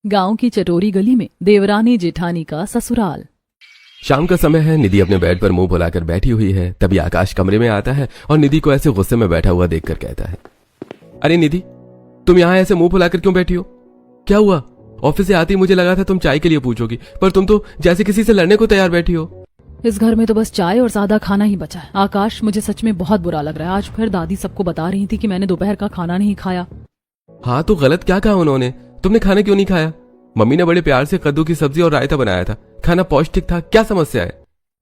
गांव की चटोरी गली में देवरानी जेठानी का ससुराल। शाम का समय है। निधि अपने बेड पर मुंह फुलाकर बैठी हुई है। तभी आकाश कमरे में आता है और निधि को ऐसे गुस्से में बैठा हुआ देखकर कहता है, अरे निधि, तुम यहाँ ऐसे मुंह फुलाकर क्यों बैठी हो? क्या हुआ? ऑफिस से आती मुझे लगा था तुम चाय के लिए पूछोगी, पर तुम तो जैसे किसी से लड़ने को तैयार बैठी हो। इस घर में तो बस चाय और सादा खाना ही बचा है। आकाश, मुझे सच में बहुत बुरा लग रहा है। आज फिर दादी सबको बता रही थी कि मैंने दोपहर का खाना नहीं खाया। हाँ, तो गलत क्या कहा उन्होंने? तुमने खाना क्यों नहीं खाया? मम्मी ने बड़े प्यार से कद्दू की सब्जी और रायता बनाया था। खाना पौष्टिक था। क्या समस्या है?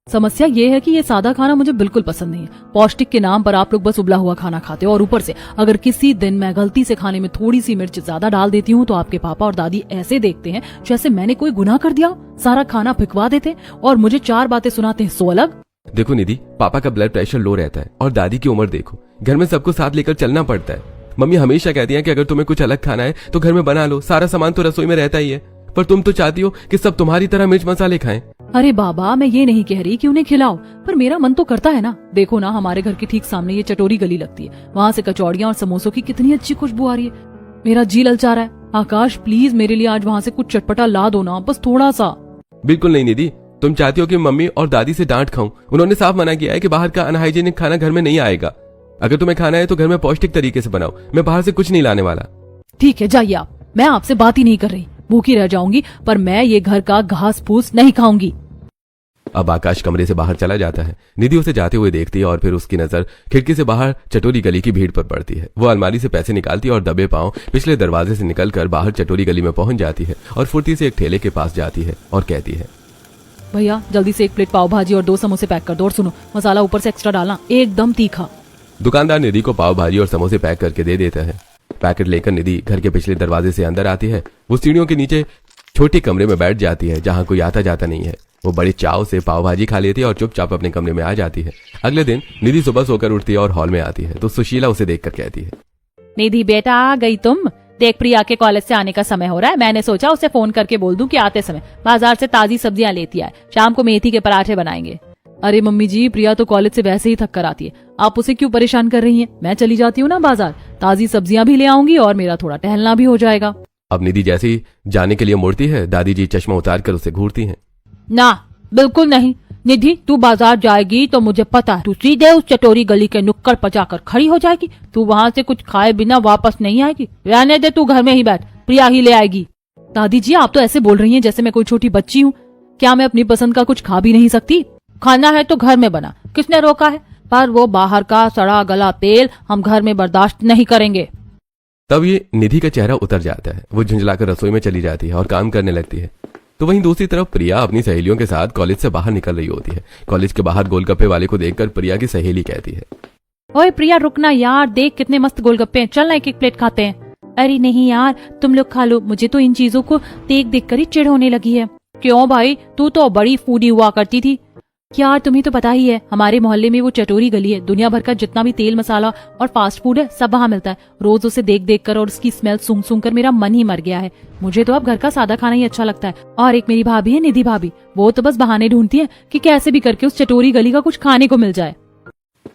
समस्या ये है कि ये सादा खाना मुझे बिल्कुल पसंद नहीं है। पौष्टिक के नाम पर आप लोग बस उबला हुआ खाना खाते हो, और ऊपर से अगर किसी दिन मैं गलती से खाने में थोड़ी सी मिर्च ज्यादा डाल देती हूँ तो आपके पापा और दादी ऐसे देखते हैं जैसे मैंने कोई गुनाह कर दिया। सारा खाना फिकवा देते हैं और मुझे 4 बातें सुनाते हैं। सो अलग। देखो निधि, पापा का ब्लड प्रेशर लो रहता है और दादी की उम्र देखो। घर में सबको साथ लेकर चलना पड़ता है। मम्मी हमेशा कहती है कि अगर तुम्हें कुछ अलग खाना है तो घर में बना लो, सारा सामान तो रसोई में रहता ही है। पर तुम तो चाहती हो कि सब तुम्हारी तरह मिर्च मसाले खाएं। अरे बाबा, मैं ये नहीं कह रही कि उन्हें खिलाओ, पर मेरा मन तो करता है ना। देखो ना, हमारे घर के ठीक सामने ये चटोरी गली लगती है। वहाँ से कचौड़ियाँ और समोसों की कितनी अच्छी खुशबू आ रही है। मेरा जी ललचा रहा है। आकाश, प्लीज मेरे लिए आज वहाँ से कुछ चटपटा ला दो ना, बस थोड़ा सा। बिल्कुल नहीं निधि, तुम चाहती हो कि मम्मी और दादी से डांट खाऊं। उन्होंने साफ मना किया है कि बाहर का अनहाइजीनिक खाना घर में नहीं आएगा। अगर तुम्हें खाना है तो घर में पौष्टिक तरीके से बनाओ। मैं बाहर से कुछ नहीं लाने वाला। ठीक है, जाइए आप। मैं आपसे बात ही नहीं कर रही। भूखी रह जाऊंगी, पर मैं ये घर का घास फूस नहीं खाऊंगी। अब आकाश कमरे से बाहर चला जाता है। निधि उसे जाते हुए देखती है और फिर उसकी नजर खिड़की से बाहर चटोरी गली की भीड़ पर पड़ती है। वो अलमारी से पैसे निकालती है और दबे पांव पिछले दरवाजे से निकलकर बाहर चटोरी गली में पहुंच जाती है और फुर्ती से एक ठेले के पास जाती है और कहती है, भैया जल्दी से 1 प्लेट पाव भाजी और 2 समोसे पैक कर दो, और सुनो, मसाला ऊपर से एक्स्ट्रा डालना, एकदम तीखा। दुकानदार निधि को पाव भाजी और समोसे पैक करके दे देता है। पैकेट लेकर निधि घर के पिछले दरवाजे से अंदर आती है। वो सीढ़ियों के नीचे छोटे कमरे में बैठ जाती है जहाँ कोई आता जाता नहीं है। वो बड़े चाव से पाव भाजी खा लेती है और चुपचाप अपने कमरे में आ जाती है। अगले दिन निधि सुबह सोकर उठती है और हॉल में आती है तो सुशीला उसे देखकर कहती है, निधि बेटा, आ गई तुम? देख, प्रिया के कॉलेज से आने का समय हो रहा है। मैंने सोचा उसे फोन करके बोल दूं कि आते समय बाजार से ताजी सब्जियां लेती आए। शाम को मेथी के पराठे बनाएंगे। अरे मम्मी जी, प्रिया तो कॉलेज से वैसे ही थक कर आती है, आप उसे क्यों परेशान कर रही हैं? मैं चली जाती हूँ ना बाजार, ताजी सब्जियां भी ले आऊंगी और मेरा थोड़ा टहलना भी हो जाएगा। अब निधि जैसे ही जाने के लिए मुड़ती है, दादी जी चश्मा उतार कर उसे घूरती हैं। ना, बिल्कुल नहीं। निधि, तू बाजार जाएगी तो मुझे पता है तू सीधे उस चटोरी गली के नुक्कड़ पर जाकर खड़ी हो जाएगी। तू वहाँ से कुछ खाए बिना वापस नहीं आएगी। रहने दे, तू घर में ही बैठ, प्रिया ही ले आएगी। दादी जी, आप तो ऐसे बोल रही हैं जैसे मैं कोई छोटी बच्ची हूँ। क्या मैं अपनी पसंद का कुछ खा भी नहीं सकती? खाना है तो घर में बना, किसने रोका है? पर वो बाहर का सड़ा गला तेल हम घर में बर्दाश्त नहीं करेंगे। तब ये निधि का चेहरा उतर जाता है। वो झुंझलाकर रसोई में चली जाती है और काम करने लगती है। तो वहीं दूसरी तरफ प्रिया अपनी सहेलियों के साथ कॉलेज से बाहर निकल रही होती है। कॉलेज के बाहर गोलगप्पे वाले को देखकर प्रिया की सहेली कहती है, ओए प्रिया, रुकना यार, देख कितने मस्त गोलगप्पे हैं, चल ना 1-1 प्लेट खाते हैं। अरे नहीं यार, तुम लोग खा लो, मुझे तो इन चीजों को देख देख कर ही चिढ़ होने लगी है। क्यों भाई, तू तो बड़ी फूडी हुआ करती थी। यार तुम्हें तो पता ही है, हमारे मोहल्ले में वो चटोरी गली है। दुनिया भर का जितना भी तेल मसाला और फास्ट फूड है सब वहाँ मिलता है। रोज उसे देख देख कर और उसकी स्मेल सूंघ सूंघ कर मेरा मन ही मर गया है। मुझे तो अब घर का सादा खाना ही अच्छा लगता है। और एक मेरी भाभी है, निधि भाभी, वो तो बस बहाने ढूंढती है कि कैसे भी करके उस चटोरी गली का कुछ खाने को मिल जाए।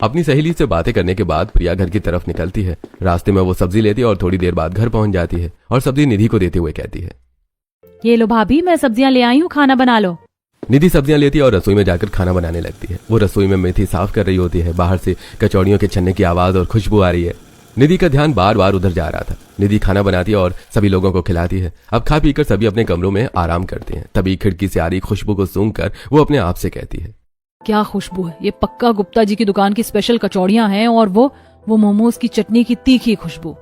अपनी सहेली से बातें करने के बाद प्रिया घर की तरफ निकलती है। रास्ते में वो सब्जी लेती है और थोड़ी देर बाद घर पहुंच जाती है और सब्जी निधि को देते हुए कहती है, ये लो भाभी, मैं सब्जियां ले आई हूँ, खाना बना लो। निधि सब्जियां लेती है और रसोई में जाकर खाना बनाने लगती है। वो रसोई में मेथी साफ कर रही होती है। बाहर से कचौड़ियों के छन्ने की आवाज और खुशबू आ रही है। निधि का ध्यान बार बार उधर जा रहा था। निधि खाना बनाती है और सभी लोगों को खिलाती है। अब खा पीकर सभी अपने कमरों में आराम करते हैं। तभी खिड़की से आ रही खुशबू को सूंघकर वो अपने आप से कहती है, क्या खुशबू है? ये पक्का गुप्ता जी की दुकान की स्पेशल कचौड़ियां हैं, और वो मोमोज की चटनी की तीखी खुशबू।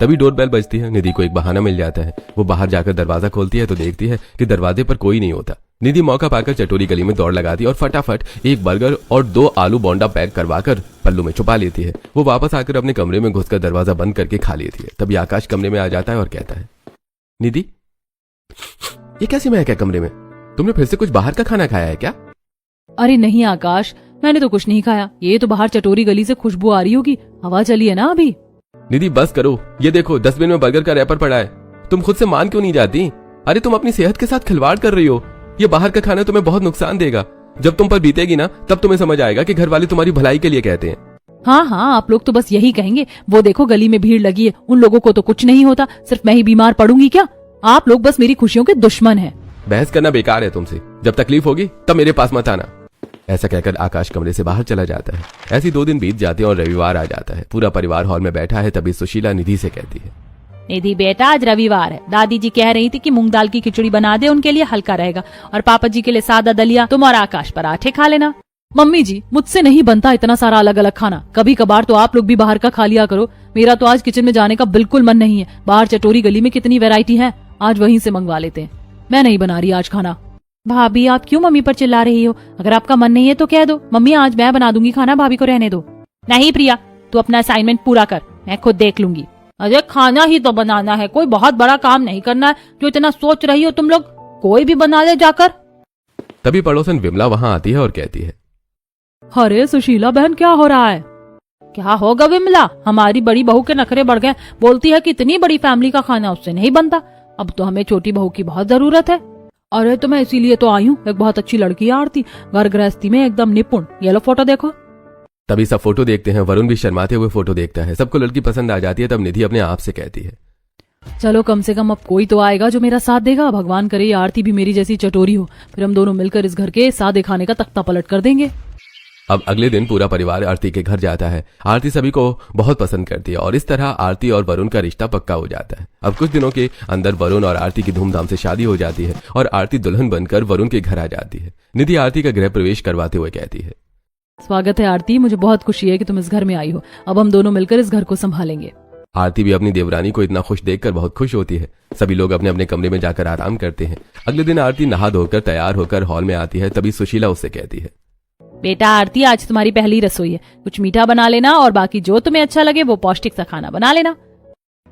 तभी डोरबेल बजती है। निधि को एक बहाना मिल जाता है। वो बाहर जाकर दरवाजा खोलती है तो देखती है कि दरवाजे पर कोई नहीं होता। निधि मौका पाकर चटोरी गली में दौड़ लगाती है और फटाफट 1 बर्गर और 2 आलू बोंडा पैक करवाकर पल्लू में छुपा लेती है। वो वापस आकर अपने कमरे में घुसकर दरवाजा बंद करके खा लेती है। तभी आकाश कमरे में आ जाता है और कहता है, निधि, ये कैसी महक है कमरे में? तुमने फिर से कुछ बाहर का खाना खाया है क्या? अरे नहीं आकाश, मैंने तो कुछ नहीं खाया। ये तो बाहर चटोरी गली से खुशबू आ रही होगी, हवा चली है ना अभी। निधि बस करो, ये देखो डस्टबिन में बर्गर का रैपर पड़ा है। तुम खुद से मान क्यों नहीं जाती? अरे तुम अपनी सेहत के साथ खिलवाड़ कर रही हो। ये बाहर का खाना तुम्हें बहुत नुकसान देगा। जब तुम पर बीतेगी ना, तब तुम्हें समझ आएगा कि घर वाले तुम्हारी भलाई के लिए कहते हैं। हाँ हाँ, आप लोग तो बस यही कहेंगे। वो देखो गली में भीड़ लगी है, उन लोगों को तो कुछ नहीं होता, सिर्फ मैं ही बीमार पड़ूंगी क्या? आप लोग बस मेरी खुशियों के दुश्मन हैं। बहस करना बेकार है तुमसे, जब तकलीफ होगी तब मेरे पास मत आना। ऐसा कहकर आकाश कमरे से बाहर चला जाता है। ऐसी 2 दिन बीत जाते हैं और रविवार आ जाता है। पूरा परिवार हॉल में बैठा है। तभी सुशीला निधि से कहती है, निधि बेटा, आज रविवार है। दादी जी कह रही थी कि मूंग दाल की खिचड़ी बना दे, उनके लिए हल्का रहेगा, और पापा जी के लिए सादा दलिया। तुम और आकाश पराठे खा लेना। मम्मी जी, मुझसे नहीं बनता इतना सारा अलग अलग खाना। कभी कभार तो आप लोग भी बाहर का खा लिया करो। मेरा तो आज किचन में जाने का बिल्कुल मन नहीं है। बाहर चटोरी गली में कितनी वैरायटी है, आज वहीं से मंगवा लेते हैं। मैं नहीं बना रही आज खाना। भाभी, आप क्यों मम्मी पर चिल्ला रही हो? अगर आपका मन नहीं है तो कह दो, मम्मी आज मैं बना दूंगी खाना, भाभी को रहने दो। नहीं प्रिया, तू अपना असाइनमेंट पूरा कर, मैं खुद देख लूंगी। अरे खाना ही तो बनाना है, कोई बहुत बड़ा काम नहीं करना है जो इतना सोच रही हो तुम लोग। कोई भी बना ले जाकर। तभी पड़ोसन विमला वहां आती है और कहती है, अरे सुशीला बहन, क्या हो रहा है? क्या होगा विमला, हमारी बड़ी बहू के नखरे बढ़ गए। बोलती है कि इतनी बड़ी फैमिली का खाना उससे नहीं बनता। अब तो हमें छोटी बहू की बहुत जरूरत है। अरे तो मैं इसीलिए तो आई हूँ। एक बहुत अच्छी लड़की है आरती, घर गृहस्थी में एकदम निपुण। ये लो फोटो देखो। तभी सब फोटो देखते हैं। वरुण भी शर्माते हुए फोटो देखता है। सबको लड़की पसंद आ जाती है। तब निधि अपने आप से कहती है, चलो कम से कम अब कोई तो आएगा जो मेरा साथ देगा। भगवान करे ये आरती भी मेरी जैसी चटोरी हो, फिर हम दोनों मिलकर इस घर के सादे खाने का तख्ता पलट कर देंगे। अब अगले दिन पूरा परिवार आरती के घर जाता है। आरती सभी को बहुत पसंद करती है और इस तरह आरती और वरुण का रिश्ता पक्का हो जाता है। अब कुछ दिनों के अंदर वरुण और आरती की धूमधाम से शादी हो जाती है और आरती दुल्हन बनकर वरुण के घर आ जाती है। निधि आरती का गृह प्रवेश करवाते हुए कहती है, स्वागत है आरती, मुझे बहुत खुशी है कि तुम इस घर में आई हो। अब हम दोनों मिलकर इस घर को संभालेंगे। आरती भी अपनी देवरानी को इतना खुश देखकर बहुत खुश होती है। सभी लोग अपने अपने कमरे में जाकर आराम करते हैं। अगले दिन आरती नहा धोकर तैयार होकर हॉल में आती है। तभी सुशीला उससे कहती है, बेटा आरती, आज तुम्हारी पहली रसोई है, कुछ मीठा बना लेना और बाकी जो तुम्हें अच्छा लगे वो पौष्टिक सा खाना बना लेना।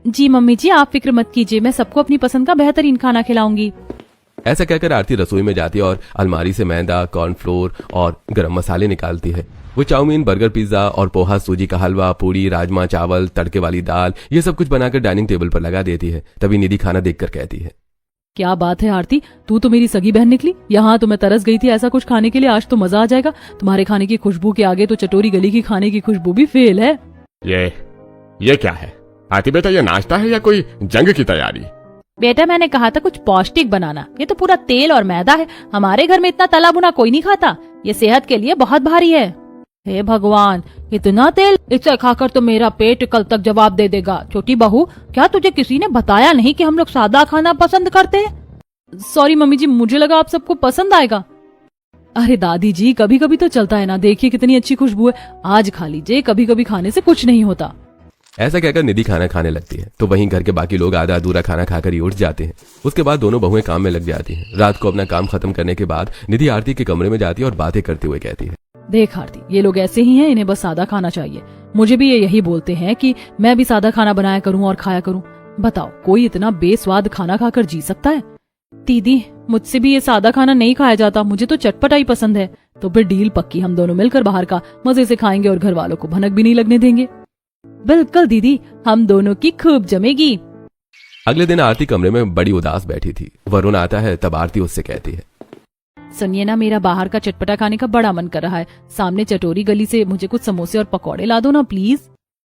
जी मम्मी जी, आप फिक्र मत कीजिए, मैं सबको अपनी पसंद का बेहतरीन खाना खिलाऊंगी। ऐसा कहकर आरती रसोई में जाती है और अलमारी से मैदा, कॉर्नफ्लोर और गरम मसाले निकालती है। वो चाउमीन, बर्गर, पिज्जा और पोहा, सूजी का हलवा, पूरी, राजमा चावल, तड़के वाली दाल, ये सब कुछ बनाकर डाइनिंग टेबल पर लगा देती है। तभी निधि खाना देखकर कहती है, क्या बात है आरती, तू तो मेरी सगी बहन निकली। यहाँ तो मैं तरस गई थी ऐसा कुछ खाने के लिए। आज तो मजा आ जाएगा। तुम्हारे खाने की खुशबू के आगे तो चटोरी गली की खाने की खुशबू भी फेल है। ये क्या है आरती बेटा, ये नाश्ता है या कोई जंग की तैयारी? बेटा मैंने कहा था कुछ पौष्टिक बनाना। ये तो पूरा तेल और मैदा है। हमारे घर में इतना तला भुना कोई नहीं खाता। ये सेहत के लिए बहुत भारी है। हे भगवान, इतना तेल, इसे खाकर तो मेरा पेट कल तक जवाब दे देगा। छोटी बहू, क्या तुझे किसी ने बताया नहीं कि हम लोग सादा खाना पसंद करते हैं? सॉरी मम्मी जी, मुझे लगा आप सबको पसंद आएगा। अरे दादी जी, कभी कभी तो चलता है ना। देखिए कितनी अच्छी खुशबू है, आज खा लीजिए, कभी कभी खाने से कुछ नहीं होता। ऐसा कहकर निधि खाना खाने लगती है। तो वहीं घर के बाकी लोग आधा अधूरा खाना खाकर ही उठ जाते हैं। उसके बाद दोनों बहुएं काम में लग जाती हैं। रात को अपना काम खत्म करने के बाद निधि आरती के कमरे में जाती है और बातें करते हुए कहती है, देख आरती, ये लोग ऐसे ही हैं, इन्हें बस सादा खाना चाहिए। मुझे भी ये यही बोलते हैं कि मैं भी सादा खाना बनाया करूं और खाया करूं। बताओ, कोई इतना बेस्वाद खाना खाकर जी सकता है? दीदी, मुझसे भी ये सादा खाना नहीं खाया जाता, मुझे तो चटपटा ही पसंद है। तो फिर डील पक्की, हम दोनों मिलकर बाहर का मजे से खाएंगे और घर वालों को भनक भी नहीं लगने देंगे। बिल्कुल दीदी, हम दोनों की खूब जमेगी। अगले दिन आरती कमरे में बड़ी उदास बैठी थी। वरुण आता है। तब आरती उससे कहती है, सुनिए ना, मेरा बाहर का चटपटा खाने का बड़ा मन कर रहा है। सामने चटोरी गली से मुझे कुछ समोसे और पकौड़े ला दो ना प्लीज।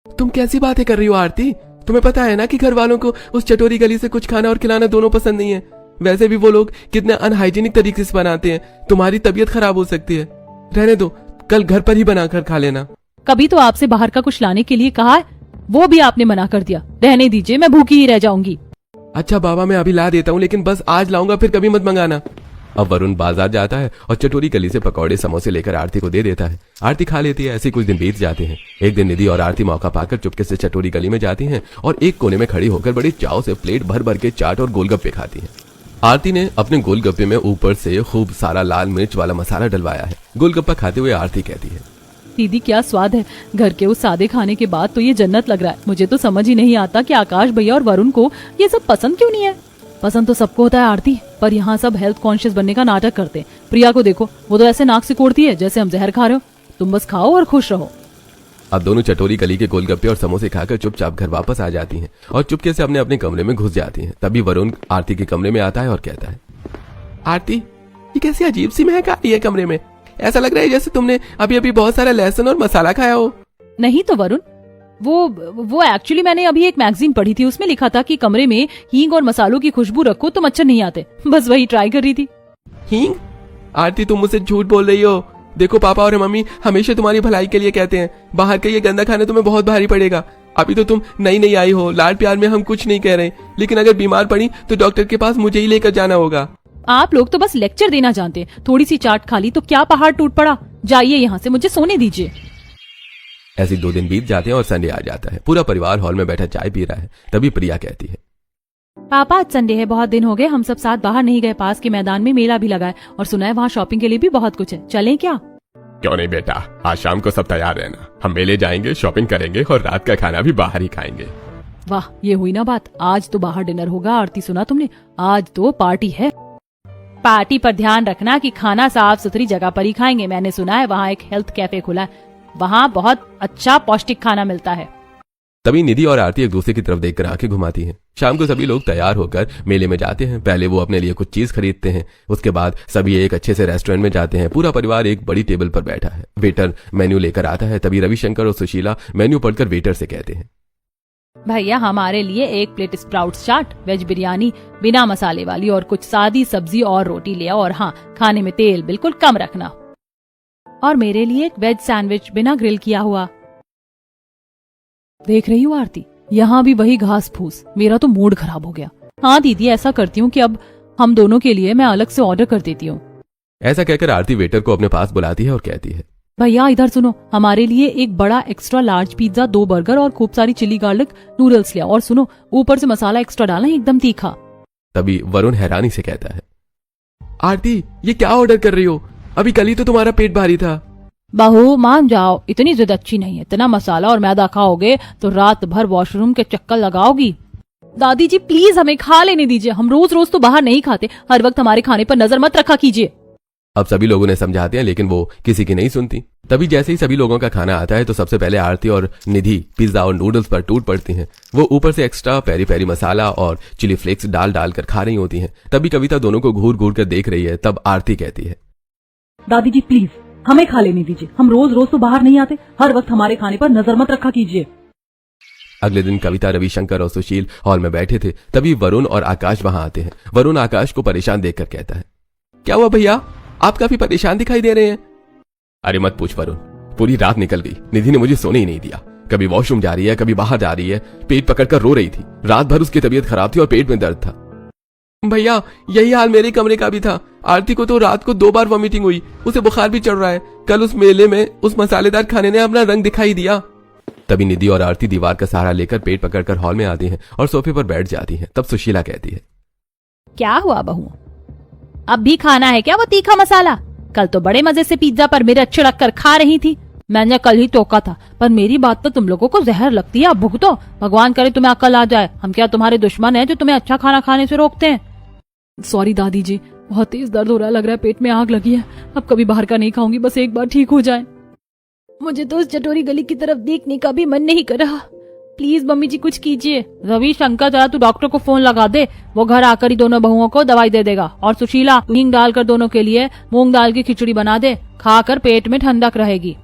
तुम कैसी बातें कर रही हो आरती? तुम्हें पता है ना कि घर वालों को उस चटोरी गली से कुछ खाना और खिलाना दोनों पसंद नहीं है। वैसे भी वो लोग कितने अनहाइजीनिक तरीके से बनाते हैं। तुम्हारी तबीयत खराब हो सकती है। रहने दो, कल घर पर ही बनाकर खा लेना। कभी तो आपसे बाहर का कुछ लाने के लिए कहा है, वो भी आपने मना कर दिया। रहने दीजिए, मैं भूखी ही रह जाऊंगी। अच्छा बाबा, मैं अभी ला देता हूँ, लेकिन बस आज लाऊंगा, फिर कभी मत मंगाना। अब वरुण बाजार जाता है और चटोरी गली से पकौड़े समोसे लेकर आरती को दे देता है। आरती खा लेती है। ऐसे कुछ दिन बीत जाते हैं। एक दिन निधि और आरती मौका पाकर चुपके से चटोरी गली में जाती हैं और एक कोने में खड़ी होकर बड़ी चाव से प्लेट भर भर के चाट और गोलगप्पे खाती हैं। आरती ने अपने गोलगप्पे में ऊपर से खूब सारा लाल मिर्च वाला मसाला डलवाया है। गोलगप्पा खाते हुए आरती कहती है, दीदी क्या स्वाद है। घर के उस सादे खाने के बाद तो ये जन्नत लग रहा है। मुझे तो समझ ही नहीं आता कि आकाश भैया और वरुण को ये सब पसंद क्यों नहीं है। पसंद तो सबको होता है आरती, पर यहाँ सब हेल्थ कॉन्शियस बनने का नाटक करते हैं। प्रिया को देखो, वो तो ऐसे नाक से कोड़ती है जैसे हम जहर खा रहे हो। तुम बस खाओ और खुश रहो। अब दोनों चटोरी गली के गोलगप्पे और समोसे खाकर चुपचाप घर वापस आ जाती हैं और चुपके से अपने अपने कमरे में घुस जाती हैं। तभी वरुण आरती के कमरे में आता है और कहता है, आरती, ये कैसी अजीब सी महक आ रही है कमरे में। ऐसा लग रहा है जैसे तुमने अभी अभी बहुत सारा लहसुन और मसाला खाया हो। नहीं तो वरुण, वो एक्चुअली मैंने अभी एक मैगजीन पढ़ी थी, उसमें लिखा था कि कमरे में हींग और मसालों की खुशबू रखो तो मच्छर नहीं आते। बस वही ट्राई कर रही थी। हींग? आरती तुम मुझसे झूठ बोल रही हो। देखो पापा और मम्मी हमेशा तुम्हारी भलाई के लिए कहते हैं, बाहर का ये गंदा खाना तुम्हें बहुत भारी पड़ेगा। अभी तो तुम नई आई हो, लाड प्यार में हम कुछ नहीं कह रहे, लेकिन अगर बीमार पड़ी तो डॉक्टर के पास मुझे ही लेकर जाना होगा। आप लोग तो बस लेक्चर देना जानते हैं। थोड़ी सी चाट खा ली तो क्या पहाड़ टूट पड़ा। जाइए यहाँ से, मुझे सोने दीजिए। ऐसे 2 दिन बीत जाते हैं और संडे आ जाता है। पूरा परिवार हॉल में बैठा चाय पी रहा है। तभी प्रिया कहती है, पापा आज संडे है, बहुत दिन हो गए हम सब साथ बाहर नहीं गए। पास के मैदान में मेला भी लगा है और सुना है वहाँ शॉपिंग के लिए भी बहुत कुछ है, चलें क्या? क्यों नहीं बेटा, आज शाम को सब तैयार रहना। हम मेले जाएंगे, शॉपिंग करेंगे और रात का खाना भी बाहर ही खाएंगे। वाह, ये हुई ना बात। आज तो बाहर डिनर होगा। आरती, सुना तुमने? आज तो पार्टी है। पार्टी पर ध्यान रखना कि खाना साफ सुथरी जगह पर ही खाएंगे। मैंने सुना है वहाँ एक हेल्थ कैफे खुला है, वहाँ बहुत अच्छा पौष्टिक खाना मिलता है। तभी निधि और आरती एक दूसरे की तरफ देखकर आंखें घुमाती हैं। शाम को सभी लोग तैयार होकर मेले में जाते हैं। पहले वो अपने लिए कुछ चीज खरीदते हैं, उसके बाद सभी एक अच्छे से रेस्टोरेंट में जाते हैं। पूरा परिवार एक बड़ी टेबल पर बैठा है। वेटर मेन्यू लेकर आता है। तभी रविशंकर और सुशीला मेन्यू पढ़कर वेटर से कहते हैं, भैया हमारे लिए 1 प्लेट स्प्राउट्स चाट, वेज बिरयानी बिना मसाले वाली और कुछ सादी सब्जी और रोटी ले आओ, और हाँ, खाने में तेल बिल्कुल कम रखना। और मेरे लिए एक वेज सैंडविच बिना ग्रिल किया हुआ। देख रही हूँ आरती, यहाँ भी वही घास फूस। मेरा तो मूड खराब हो गया। हाँ दीदी, ऐसा करती हूँ कि अब हम दोनों के लिए मैं अलग से ऑर्डर कर देती हूँ। ऐसा कहकर आरती वेटर को अपने पास बुलाती है और कहती है, भैया इधर सुनो, हमारे लिए एक बड़ा एक्स्ट्रा लार्ज पिज्जा, 2 बर्गर और खूब सारी चिली गार्लिक नूडल्स लिया, और सुनो ऊपर से मसाला एक्स्ट्रा डालना, एकदम तीखा। तभी वरुण हैरानी से कहता है, आरती ये क्या ऑर्डर कर रही हो? अभी कल ही तो तुम्हारा पेट भारी था। बहू मान जाओ, इतनी जिद अच्छी नहीं है। इतना मसाला और मैदा खाओगे तो रात भर वॉशरूम के चक्कर लगाओगी। दादी जी प्लीज हमें खा लेने दीजिए, हम रोज रोज तो बाहर नहीं खाते, हर वक्त हमारे खाने पर नजर मत रखा कीजिए। अब सभी लोगों ने समझाते हैं, लेकिन वो किसी की नहीं सुनती। तभी जैसे ही सभी लोगों का खाना आता है तो सबसे पहले आरती और निधि पिज्जा और नूडल्स पर टूट पड़ती हैं। वो ऊपर से एक्स्ट्रा पेरी पेरी मसाला और चिली फ्लेक्स डाल कर खा रही होती हैं। तभी कविता दोनों को घूर घूर कर देख रही है। तब आरती कहती है, दादी जी प्लीज हमें खा लेने दीजिए, हम रोज रोज तो बाहर नहीं आते, हर वक्त हमारे खाने पर नजर मत रखा कीजिए। अगले दिन कविता, रविशंकर और सुशील हॉल में बैठे थे। तभी वरुण और आकाश वहां आते हैं। वरुण आकाश को परेशान देखकर कहता है, क्या हुआ भैया, आप काफी परेशान दिखाई दे रहे हैं। अरे मत पूछ वरुण, पूरी रात निकल गई, निधि ने मुझे सोने ही नहीं दिया। कभी वॉशरूम जा रही है, कभी बाहर जा रही है, पेट पकड़कर रो रही थी। रात भर उसकी तबीयत खराब थी और पेट में दर्द था। भैया यही हाल मेरे कमरे का भी था। आरती को तो रात को 2 बार वॉमिटिंग हुई, उसे बुखार भी चढ़ रहा है। कल उस मेले में उस मसालेदार खाने ने अपना रंग दिखाई दिया। तभी निधि और आरती दीवार का सहारा लेकर पेट पकड़कर हॉल में आती हैं और सोफे पर बैठ जाती हैं। तब सुशीला कहती है, क्या हुआ बहू, अब भी खाना है क्या वो तीखा मसाला? कल तो बड़े मजे से पिज्जा पर मिर्च छिड़क कर खा रही थी। मैंने कल ही टोका था, पर मेरी बात तो तुम लोगों को जहर लगती है। अब भुगतो, भगवान करे तुम्हें अकल आ जाए। हम क्या तुम्हारे दुश्मन हैं जो तुम्हें अच्छा खाना खाने से रोकते हैं? सॉरी दादी जी, बहुत तेज दर्द हो रहा है, लग रहा है पेट में आग लगी है। अब कभी बाहर का नहीं खाऊंगी, बस एक बार ठीक हो जाए। मुझे तो उस चटोरी गली की तरफ देखने का भी मन नहीं कर रहा। प्लीज मम्मी जी कुछ कीजिए। रवि शंकर, जरा तू डॉक्टर को फोन लगा दे, वो घर आकर ही दोनों बहुओं को दवाई दे देगा। और सुशीला, हींग डालकर दोनों के लिए मूंग दाल की खिचड़ी बना दे, खाकर पेट में ठंडक रहेगी।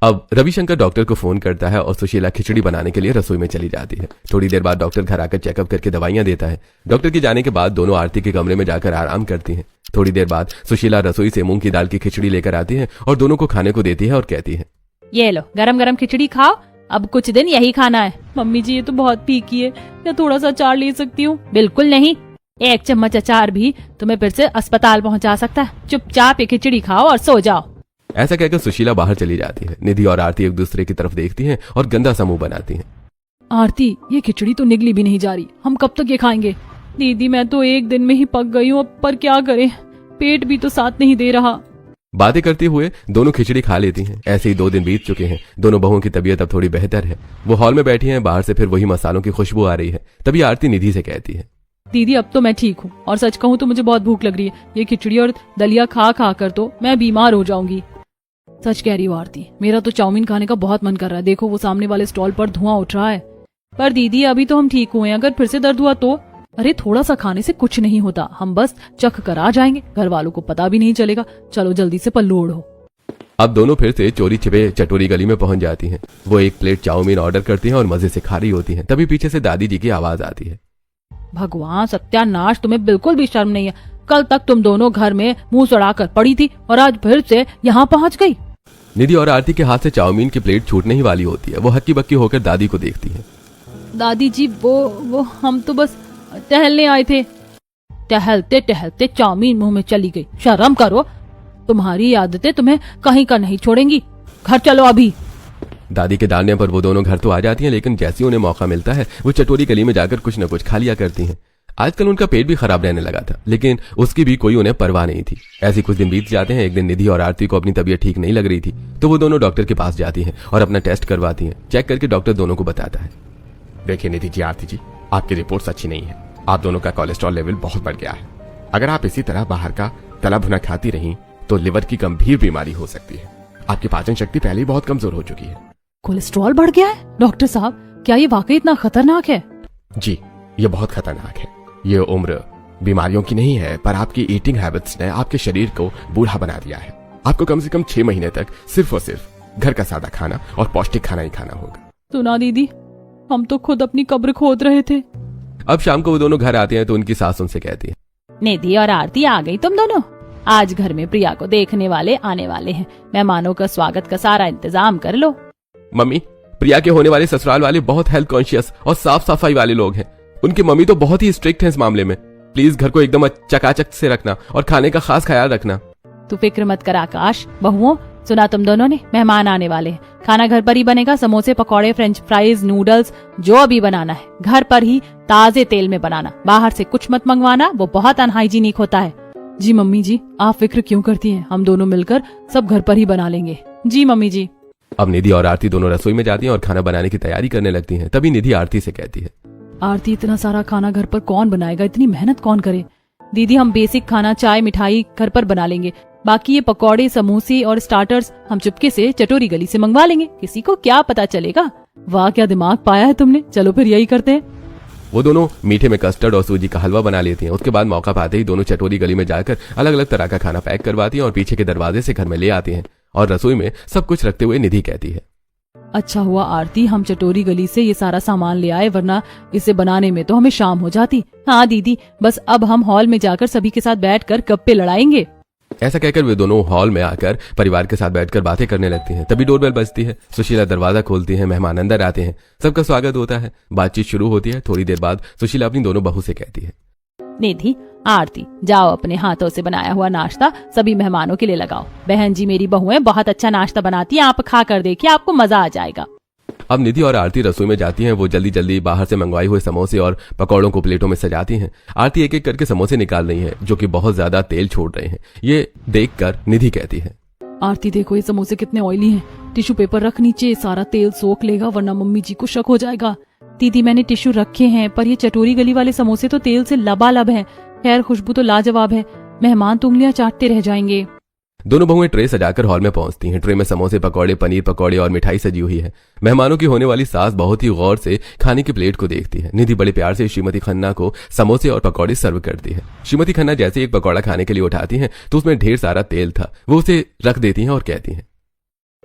अब रविशंकर डॉक्टर को फोन करता है और सुशीला खिचड़ी बनाने के लिए रसोई में चली जाती है। थोड़ी देर बाद डॉक्टर घर आकर चेकअप करके दवाइयां देता है। डॉक्टर के जाने के बाद दोनों आरती के कमरे में जाकर आराम करती हैं। थोड़ी देर बाद सुशीला रसोई से मूंग की दाल की खिचड़ी लेकर आती है और दोनों को खाने को देती है और कहती है, ये लो गरम गरम खिचड़ी खाओ, अब कुछ दिन यही खाना है। मम्मी जी ये तो बहुत फीकी है, क्या थोड़ा सा अचार ले सकती हूँ? बिल्कुल नहीं, 1 चम्मच अचार भी तुम्हें फिर से अस्पताल पहुँचा सकता है। चुपचाप ये खिचड़ी खाओ और सो जाओ। ऐसा कहकर सुशीला बाहर चली जाती है। निधि और आरती एक दूसरे की तरफ देखती हैं और गंदा समूह बनाती हैं। आरती, ये खिचड़ी तो निगली भी नहीं जा रही, हम कब तक ये खाएंगे? दीदी मैं तो 1 दिन में ही पक गई हूँ, अब पर क्या करें, पेट भी तो साथ नहीं दे रहा। बातें करते हुए दोनों खिचड़ी खा लेती हैं। ऐसे ही 2 दिन बीत चुके हैं। दोनों बहुओं की तबीयत अब थोड़ी बेहतर है। वो हॉल में बैठी हैं, बाहर से फिर वही मसालों की खुशबू आ रही है। तभी आरती निधि से कहती है, दीदी अब तो मैं ठीक हूँ, और सच कहूँ तो मुझे बहुत भूख लग रही है। ये खिचड़ी और दलिया खा खा कर तो मैं बीमार हो जाऊंगी। सच कह रही हूँ आरती, मेरा तो चाउमीन खाने का बहुत मन कर रहा है। देखो वो सामने वाले स्टॉल पर धुआं उठ रहा है। पर दीदी अभी तो हम ठीक हुए हैं, अगर फिर से दर्द हुआ तो? अरे थोड़ा सा खाने से कुछ नहीं होता, हम बस चख कर आ जाएंगे, घर वालों को पता भी नहीं चलेगा। चलो जल्दी से पल्लू ओढ़ो। अब दोनों फिर से चोरी छिपे चटोरी गली में पहुंच जाती हैं। वो एक प्लेट चाउमीन ऑर्डर करती हैं और मजे से खा रही होती हैं। तभी पीछे से दादी जी की आवाज आती है। भगवान सत्यानाश, तुम्हें बिल्कुल भी शर्म नहीं है। कल तक तुम दोनों घर में मुंह सड़ाकर पड़ी थी और आज फिर से यहाँ पहुँच गई। निधि और आरती के हाथ से चाउमीन की प्लेट छूटने ही वाली होती है। वो हक्की बक्की होकर दादी को देखती है। दादी जी वो हम तो बस टहलने आए थे। टहलते टहलते चाउमीन मुंह में चली गई। शर्म करो, तुम्हारी आदतें तुम्हें कहीं का नहीं छोड़ेंगी। घर चलो अभी। दादी के डालने पर वो दोनों घर तो आ जाती हैं, लेकिन जैसे ही उन्हें मौका मिलता है वो चटोरी गली में जाकर कुछ न कुछ खा लिया करती हैं। आजकल उनका पेट भी खराब रहने लगा था, लेकिन उसकी भी कोई उन्हें परवाह नहीं थी। ऐसे कुछ दिन बीत जाते हैं। एक दिन निधि और आरती को अपनी तबीयत ठीक नहीं लग रही थी, तो वो दोनों डॉक्टर के पास जाती हैं और अपना टेस्ट करवाती हैं। चेक करके डॉक्टर दोनों को बताता है। देखिए निधि जी, आरती जी, आपकी रिपोर्ट्स अच्छी नहीं है। आप दोनों का कोलेस्ट्रॉल लेवल बहुत बढ़ गया है। अगर आप इसी तरह बाहर का तला भुना खाती रहीं तो लिवर की गंभीर बीमारी हो सकती है। आपकी पाचन शक्ति पहले ही बहुत कमजोर हो चुकी है। कोलेस्ट्रॉल बढ़ गया है? डॉक्टर साहब, क्या ये वाकई इतना खतरनाक है? जी, ये बहुत खतरनाक है। ये उम्र बीमारियों की नहीं है, पर आपकी ईटिंग हैबिट्स ने आपके शरीर को बूढ़ा बना दिया है। आपको कम से कम 6 महीने तक सिर्फ और सिर्फ घर का सादा खाना और पौष्टिक खाना ही खाना होगा। सुना दीदी, हम तो खुद अपनी कब्र खोद रहे थे। अब शाम को वो दोनों घर आते हैं तो उनकी सास उनसे कहती है, निधि और आरती आ गई तुम दोनों? आज घर में प्रिया को देखने वाले आने वाले हैं। मेहमानों का स्वागत का सारा इंतजाम कर लो। मम्मी, प्रिया के होने वाले ससुराल वाले बहुत हेल्थ कॉन्शियस और साफ सफाई वाले लोग हैं। उनकी मम्मी तो बहुत ही स्ट्रिक्ट है इस मामले में। प्लीज घर को एकदम चकाचक से रखना और खाने का खास ख्याल रखना। तू फिक्र मत कर आकाश। बहुओं, सुना तुम दोनों ने? मेहमान आने वाले हैं। खाना घर पर ही बनेगा। समोसे, पकौड़े, फ्रेंच फ्राइज, नूडल्स, जो अभी बनाना है घर पर ही ताजे तेल में बनाना। बाहर से कुछ मत मंगवाना, वो बहुत अनहाइजीनिक होता है। जी मम्मी जी, आप फिक्र क्यों करती हैं? हम दोनों मिलकर सब घर पर ही बना लेंगे। जी मम्मी जी। अब निधि और आरती दोनों रसोई में जाती हैं और खाना बनाने की तैयारी करने लगती हैं। तभी निधि आरती से कहती है, आरती, इतना सारा खाना घर पर कौन बनाएगा? इतनी मेहनत कौन करे? दीदी, हम बेसिक खाना, चाय, मिठाई घर पर बना लेंगे। बाकी ये पकौड़े, समोसे और स्टार्टर्स हम चुपके से चटोरी गली से मंगवा लेंगे। किसी को क्या पता चलेगा। वाह, क्या दिमाग पाया है तुमने। चलो फिर यही करते हैं। वो दोनों मीठे में कस्टर्ड और सूजी का हलवा बना लेती हैं। उसके बाद मौका पाते ही दोनों चटोरी गली में जाकर अलग अलग तरह का खाना पैक करवाती हैं और पीछे के दरवाजे से घर में ले आती हैं। और रसोई में सब कुछ रखते हुए निधि कहती है, अच्छा हुआ आरती हम चटोरी गली से ये सारा सामान ले आए, वरना इसे बनाने में तो हमें शाम हो जाती। हाँ दीदी, बस अब हम हॉल में जाकर सभी के साथ बैठकर गप्पे लड़ाएंगे। ऐसा कहकर वे दोनों हॉल में आकर परिवार के साथ बैठकर बातें करने लगती हैं। तभी डोरबेल बजती है। सुशीला दरवाजा खोलती है। मेहमान अंदर आते हैं। सबका स्वागत होता है। बातचीत शुरू होती है। थोड़ी देर बाद सुशीला अपनी दोनों बहू से कहती है, निधि, आरती, जाओ अपने हाथों से बनाया हुआ नाश्ता सभी मेहमानों के लिए लगाओ। बहन जी, मेरी बहुएं बहुत अच्छा नाश्ता बनाती हैं, आप खा कर देखिए, आपको मजा आ जाएगा। अब निधि और आरती रसोई में जाती हैं। वो जल्दी जल्दी बाहर से मंगवाए हुए समोसे और पकौड़ों को प्लेटों में सजाती हैं। आरती एक एक करके समोसे निकाल रही है, जो कि बहुत ज्यादा तेल छोड़ रहे हैं। ये देखकर निधि कहती है, आरती देखो, ये समोसे कितने ऑयली हैं। टिश्यू पेपर रख नीचे, सारा तेल सोख लेगा, वरना मम्मी जी को शक हो जाएगा। दीदी, मैंने टिश्यू रखे हैं, पर ये चटोरी गली वाले समोसे तो तेल से लबालब हैं। खैर, खुशबू तो लाजवाब है। मेहमान तो उंगलियां चाटते रह जाएंगे। दोनों बहुएं ट्रे सजाकर हॉल में पहुंचती हैं। ट्रे में समोसे, पकौड़े, पनीर पकौड़े और मिठाई सजी हुई है। मेहमानों की होने वाली सास बहुत ही गौर से खाने की प्लेट को देखती है। निधि बड़े प्यार से श्रीमती खन्ना को समोसे और पकौड़े सर्व करती है। श्रीमती खन्ना जैसे एक पकौड़ा खाने के लिए उठाती हैं तो उसमें ढेर सारा तेल था। वो उसे रख देती हैं और कहती हैं,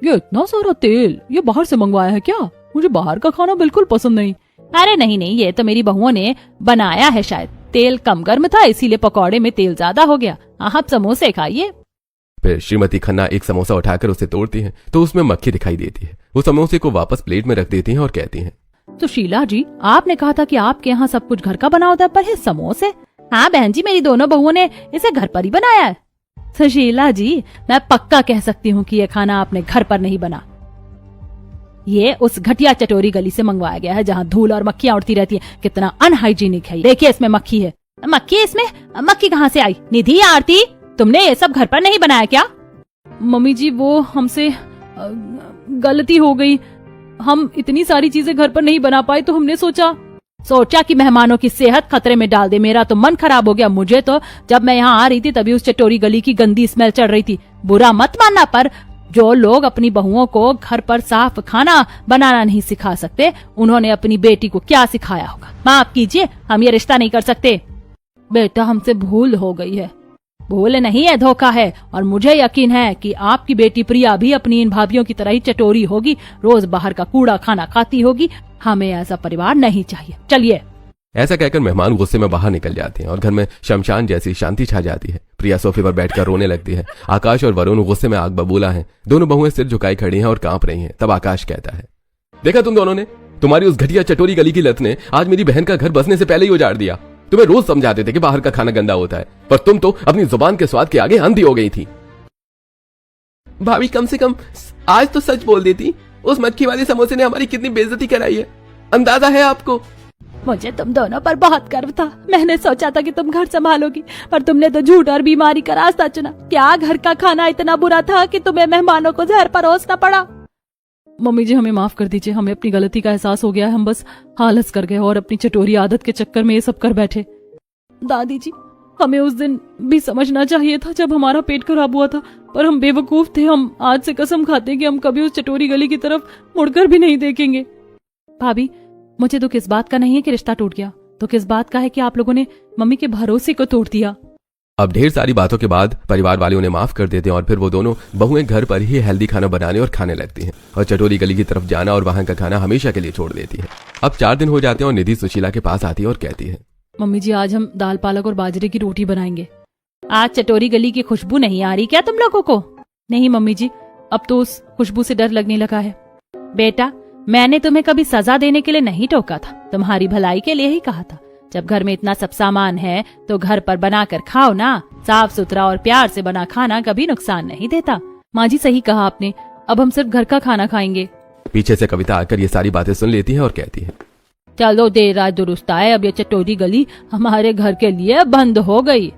ये इतना सारा तेल, ये बाहर से मंगवाया है क्या? मुझे बाहर का खाना बिल्कुल पसंद नहीं। अरे नहीं नहीं, ये तो मेरी बहुओं ने बनाया है। शायद तेल कम गर्म था, इसीलिए पकौड़े में तेल ज्यादा हो गया। आप समोसे खाइए। फिर श्रीमती खन्ना एक समोसा उठाकर उसे तोड़ती हैं तो उसमें मक्खी दिखाई देती है। वो समोसे को वापस प्लेट में रख देती हैं और कहती हैं, तो शीला जी, आपने कहा था कि आपके यहाँ सब कुछ घर का बना होता है, पर ये समोसे? हाँ बहन जी, मेरी दोनों बहुओं ने इसे घर पर ही बनाया है। सुशीला जी, मैं पक्का कह सकती हूँ कि ये खाना आपने घर पर नहीं बना। ये उस घटिया चटोरी गली से मंगवाया गया है, जहाँ धूल और मक्खियाँ उड़ती रहती है। कितना अनहाइजीनिक है। देखिए, इसमें मक्खी है। मक्खी? इसमें मक्खी कहाँ से आई? निधि, आरती, तुमने ये सब घर पर नहीं बनाया क्या? मम्मी जी, वो हमसे गलती हो गई। हम इतनी सारी चीजें घर पर नहीं बना पाए, तो हमने सोचा कि मेहमानों की सेहत खतरे में डाल दे। मेरा तो मन खराब हो गया। मुझे तो जब मैं यहाँ आ रही थी तभी उस चटोरी गली की गंदी स्मेल चढ़ रही थी। बुरा मत मानना, पर जो लोग अपनी बहुओं को घर पर साफ खाना बनाना नहीं सिखा सकते, उन्होंने अपनी बेटी को क्या सिखाया होगा। माफ कीजिए, हम ये रिश्ता नहीं कर सकते। बेटा, हमसे भूल हो गई है। भूल नहीं है, धोखा है। और मुझे यकीन है कि आपकी बेटी प्रिया भी अपनी इन भाभियों की तरह ही चटोरी होगी, रोज बाहर का कूड़ा खाना खाती होगी। हमें ऐसा परिवार नहीं चाहिए, चलिए। ऐसा कहकर मेहमान गुस्से में बाहर निकल जाते हैं और घर में शमशान जैसी शांति छा जाती है। प्रिया सोफे पर बैठकर रोने लगती है। आकाश और वरुण गुस्से में आग बबूला हैं। दोनों बहुएं सिर झुकाई खड़ी हैं और कांप रही हैं। तब आकाश कहता है, देखा तुम दोनों ने, तुम्हारी उस घटिया चटोरी गली की लत ने आज मेरी बहन का घर बसने से पहले ही उजाड़ दिया। तुम्हें रोज समझाते थे कि बाहर का खाना गंदा होता है, पर तुम तो अपनी जुबान के स्वाद के आगे अंधी हो गई थी। भाभी कम से कम आज तो सच बोल देती। उस मक्खी वाले समोसे ने हमारी कितनी बेइज्जती कराई है, अंदाजा है आपको? मुझे तुम दोनों पर बहुत गर्व था। मैंने सोचा था कि तुम घर संभालोगी, पर तुमने तो झूठ और बीमारी का रास्ता चुना। क्या घर का खाना इतना बुरा था कि तुम्हें मेहमानों को जहर परोसना पड़ा? मम्मी जी हमें माफ कर दीजिए, हमें अपनी गलती का एहसास हो गया है। हम बस आलस कर गए और अपनी चटोरी आदत के चक्कर में ये सब कर बैठे। दादी जी, हमें उस दिन भी समझना चाहिए था जब हमारा पेट खराब हुआ था, पर हम बेवकूफ थे। हम आज से कसम खाते हैं कि हम कभी उस चटोरी गली की तरफ मुड़कर भी नहीं देखेंगे। भाभी, मुझे दुख इस बात का नहीं है कि रिश्ता टूट गया, दुख इस बात का है कि आप लोगों ने मम्मी के भरोसे को तोड़ दिया। अब ढेर सारी बातों के बाद परिवार वाले उन्हें माफ कर देते हैं और फिर वो दोनों बहुएं घर पर ही हेल्दी खाना बनाने और खाने लगती हैं और चटोरी गली की तरफ जाना और वहां का खाना हमेशा के लिए छोड़ देती है। अब 4 दिन हो जाते हैं और निधि सुशीला के पास आती है और कहती है, मम्मी जी आज हम दाल पालक और बाजरे की रोटी बनाएंगे। आज चटोरी गली की खुशबू नहीं आ रही क्या तुम लोगों को? नहीं मम्मी जी, अब तो उस खुशबू से डर लगने लगा है। बेटा, मैंने तुम्हें कभी सजा देने के लिए नहीं टोका था, तुम्हारी भलाई के लिए ही कहा था। जब घर में इतना सब सामान है तो घर पर बनाकर खाओ ना। साफ सुथरा और प्यार से बना खाना कभी नुकसान नहीं देता। माँ जी सही कहा आपने, अब हम सिर्फ घर का खाना खाएंगे। पीछे से कविता आकर ये सारी बातें सुन लेती है और कहती है, चलो देर रात दुरुस्त आए, अब ये चटोरी गली हमारे घर के लिए बंद हो गई।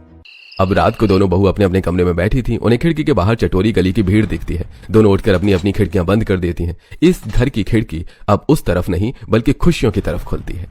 अब रात को दोनों बहू अपने अपने कमरे में बैठी थी। उन्हें खिड़की के बाहर चटोरी गली की भीड़ दिखती है। दोनों उठकर अपनी अपनी खिड़कियां बंद कर देती हैं। इस घर की खिड़की अब उस तरफ नहीं बल्कि खुशियों की तरफ खुलती है।